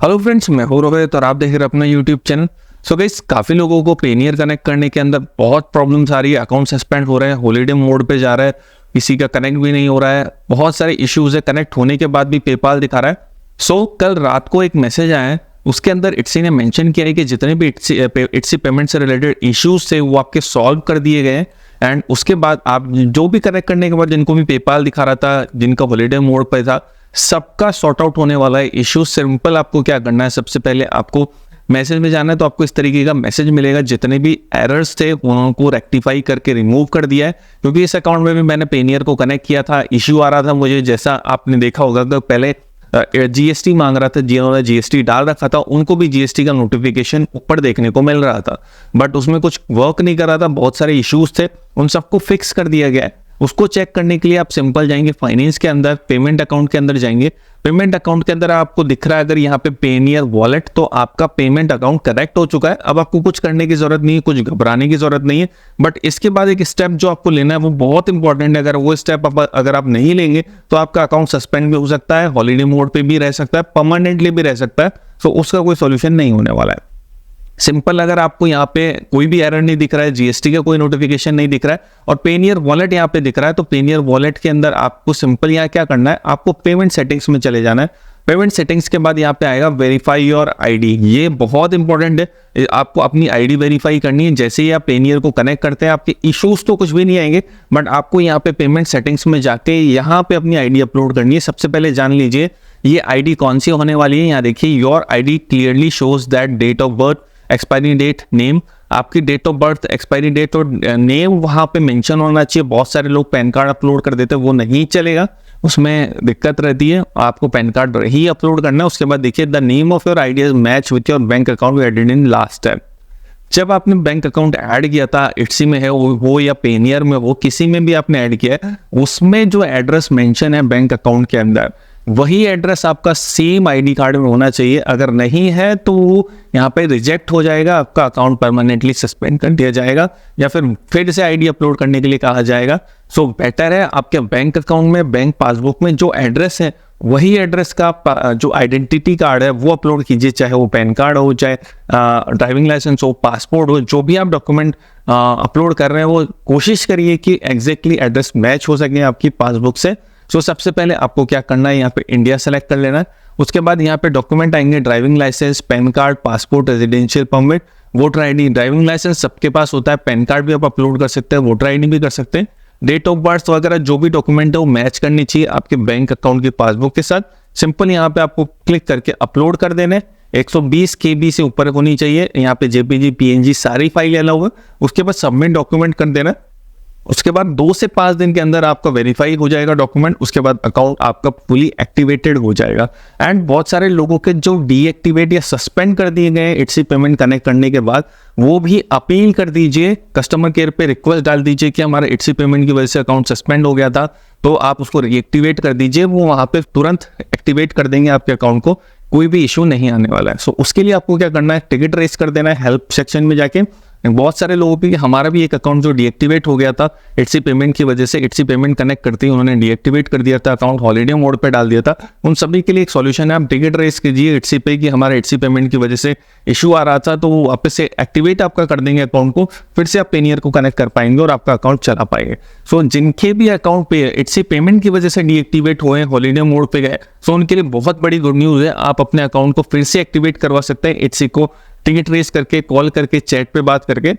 Hello friends, मैं हूं रोहित और आप देख रहे हैं अपना यूट्यूब चैनल। सो गाइस, काफ़ी लोगों को पेनियर कनेक्ट करने के अंदर बहुत प्रॉब्लम्स आ रही है। अकाउंट सस्पेंड हो रहे हैं, हॉलीडे मोड पे जा रहा है, किसी का कनेक्ट भी नहीं हो रहा है, बहुत सारे इश्यूज है। कनेक्ट होने के बाद भी पेपाल दिखा रहा है। सो कल रात को एक मैसेज आया है, उसके अंदर इट्सी ने मेंशन किया है कि जितने भी इट्सी पेमेंट से रिलेटेड इश्यूज थे वो आपके सॉल्व कर दिए गए हैं। एंड उसके बाद आप जो भी कनेक्ट करने के बाद जिनको भी पेपाल दिखा रहा था, जिनका हॉलीडे मोड पर था, सबका सॉर्ट आउट होने वाला है। इश्यू सिंपल, आपको क्या करना है, सबसे पहले आपको मैसेज में जाना है। तो आपको इस तरीके का मैसेज मिलेगा, जितने भी एरर्स थे उनको रेक्टिफाई करके रिमूव कर दिया है। क्योंकि इस अकाउंट में भी मैंने पेनियर को कनेक्ट किया था, इश्यू आ रहा था मुझे, जैसा आपने देखा होगा कि पहले जीएसटी मांग रहा था, जिन्होंने जीएसटी डाल रखा था उनको भी जीएसटी का नोटिफिकेशन ऊपर देखने को मिल रहा था, बट उसमें कुछ वर्क नहीं कर रहा था, बहुत सारे इश्यूज थे, उन सबको फिक्स कर दिया गया है। उसको चेक करने के लिए आप सिंपल जाएंगे फाइनेंस के अंदर, पेमेंट अकाउंट के अंदर जाएंगे। पेमेंट अकाउंट के अंदर आपको दिख रहा है अगर यहाँ पे पेनियर वॉलेट, तो आपका पेमेंट अकाउंट करेक्ट हो चुका है। अब आपको कुछ करने की जरूरत नहीं है, कुछ घबराने की जरूरत नहीं है। बट इसके बाद एक स्टेप जो आपको लेना है वो बहुत इंपॉर्टेंट है। अगर वो स्टेप अगर आप नहीं लेंगे तो आपका अकाउंट सस्पेंड भी हो सकता है, हॉलीडे मोड पे भी रह सकता है, परमानेंटली भी रह सकता है। तो उसका कोई सोल्यूशन नहीं होने वाला है। सिंपल, अगर आपको यहाँ पे कोई भी एरर नहीं दिख रहा है, जीएसटी का कोई नोटिफिकेशन नहीं दिख रहा है और पेनियर वॉलेट यहाँ पे दिख रहा है, तो पेनियर वॉलेट के अंदर आपको सिंपल यहाँ क्या करना है, आपको पेमेंट सेटिंग्स में चले जाना है। पेमेंट सेटिंग्स के बाद यहाँ पे आएगा वेरीफाई योर आईडी। ये बहुत इंपॉर्टेंट है, आपको अपनी आईडी वेरीफाई करनी है। जैसे ही आप पेनियर को कनेक्ट करते हैं, आपके इश्यूज तो कुछ भी नहीं आएंगे, बट आपको यहाँ पे पेमेंट सेटिंग्स में जाके यहाँ पे अपनी आईडी अपलोड करनी है। सबसे पहले जान लीजिए ये आईडी कौन सी होने वाली है। यहाँ देखिए, your ID clearly shows that date of birth, expiry date, name, आपकी date of birth, expiry date और नेम वहां पे मेंशन होना चाहिए। बहुत सारे लोग पैन कार्ड अपलोड कर देते हैं, वो नहीं चलेगा, उसमें दिक्कत रहती है। आपको पैन कार्ड ही अपलोड करना है। उसके बाद देखिए, the name of your ID match with your bank account added in last time. जब आपने बैंक अकाउंट ऐड किया था, इट्सी में है वो या पेनियर में हो, किसी में भी आपने ऐड किया है, उसमें जो एड्रेस मेंशन है बैंक अकाउंट के अंदर, वही एड्रेस आपका सेम आईडी कार्ड में होना चाहिए। अगर नहीं है तो यहाँ पे रिजेक्ट हो जाएगा, आपका अकाउंट परमानेंटली सस्पेंड कर दिया जाएगा या फिर से आईडी अपलोड करने के लिए कहा जाएगा। सो बेटर है आपके बैंक अकाउंट में, बैंक पासबुक में जो एड्रेस है वही एड्रेस का जो आइडेंटिटी कार्ड है वो अपलोड कीजिए, चाहे वो पैन कार्ड हो, चाहे ड्राइविंग लाइसेंस हो, पासपोर्ट हो, जो भी आप डॉक्यूमेंट अपलोड कर रहे हैं वो कोशिश करिए कि एग्जैक्टली एड्रेस मैच हो सके आपकी पासबुक से। सो सबसे पहले आपको क्या करना है, यहाँ पे इंडिया सेलेक्ट कर लेना है। उसके बाद यहाँ पे डॉक्यूमेंट आएंगे, driving licence, PAN card, passport, residential permit, voter ID. Driving licence सबके पास होता है, पैन कार्ड भी आप अपलोड कर सकते हैं, वोटर आईडी भी कर सकते हैं। डेट ऑफ बर्थ वगैरह जो भी डॉक्यूमेंट है वो मैच करनी चाहिए आपके बैंक अकाउंट की पासबुक के साथ। सिंपल यहाँ पे आपको क्लिक करके अपलोड कर देना है। 120 KB से ऊपर होनी चाहिए। यहाँ पे जेपीजी, पीएनजी सारी फाइल अलाउ है। उसके बाद सबमिट डॉक्यूमेंट कर देना। उसके बाद 2 से 5 दिन के अंदर आपका वेरीफाई हो जाएगा डॉक्यूमेंट। उसके बाद अकाउंट आपका फुली एक्टिवेटेड हो जाएगा। एंड बहुत सारे लोगों के जो डीएक्टिवेट या सस्पेंड कर दिए गए इट्सी पेमेंट कनेक्ट करने के बाद, वो भी अपील कर दीजिए, कस्टमर केयर पे रिक्वेस्ट डाल दीजिए कि हमारा इट्सी पेमेंट की वजह से अकाउंट सस्पेंड हो गया था, तो आप उसको रीएक्टिवेट कर दीजिए। वो वहां पे तुरंत एक्टिवेट कर देंगे आपके अकाउंट को, कोई भी इशू नहीं आने वाला है। सो उसके लिए आपको क्या करना है, टिकट रेस कर देना है हेल्प सेक्शन में जाके। बहुत सारे लोगों की, हमारा भी एक अकाउंट जो डीएक्टिवेट हो गया था इट्सी पेमेंट की वजह से, इट्सी पेमेंट कनेक्ट करते ही उन्होंने डीएक्टिवेट कर दिया था, अकाउंट हॉलीडे मोड पे डाल दिया था। उन सभी के लिए एक सॉल्यूशन है, आप टिकट रेस कीजिए इट्सी पे कि हमारा इट्सी पेमेंट की वजह से इशू आ रहा था, तो वो वापस से एक्टिवेट आपका कर देंगे अकाउंट को, फिर से आप पेनियर को कनेक्ट कर पाएंगे और आपका अकाउंट चला पाएंगे। सो जिनके भी अकाउंट पे इट्सी पेमेंट की वजह से डीएक्टिवेट हुए, हॉलीडे मोड पे गए, सो उनके लिए बहुत बड़ी गुड न्यूज है, आप अपने अकाउंट को फिर से एक्टिवेट करवा सकते हैं इट्सी को टिकट रेस करके, कॉल करके, चैट पे बात करके।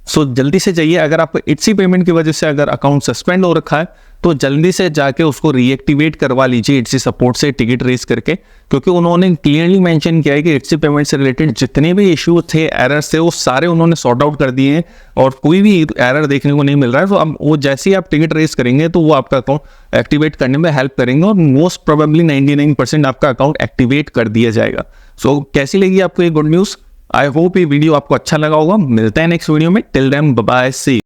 सो जल्दी से जाइए। अगर आपको इट्सी पेमेंट की वजह से अगर अकाउंट सस्पेंड हो रखा है तो जल्दी से जाके उसको रीएक्टिवेट करवा लीजिए इट्सी सपोर्ट से टिकट रेस करके, क्योंकि उन्होंने क्लियरली मेंशन किया है कि इट्सी पेमेंट से रिलेटेड जितने भी इश्यू थे, एरर्स थे, वो सारे उन्होंने सॉर्ट आउट कर दिए हैं और कोई भी एरर देखने को नहीं मिल रहा है। तो अब वो जैसे ही आप टिकट रेस करेंगे तो वो आपका अकाउंट एक्टिवेट करने में हेल्प करेंगे और मोस्ट प्रोबेबली 99% आपका अकाउंट एक्टिवेट कर दिया जाएगा। सो कैसी लगी आपको ये गुड न्यूज़? आई होप ये वीडियो आपको अच्छा लगा होगा। मिलते हैं नेक्स्ट वीडियो में। टिल देन बाय बाय, सी।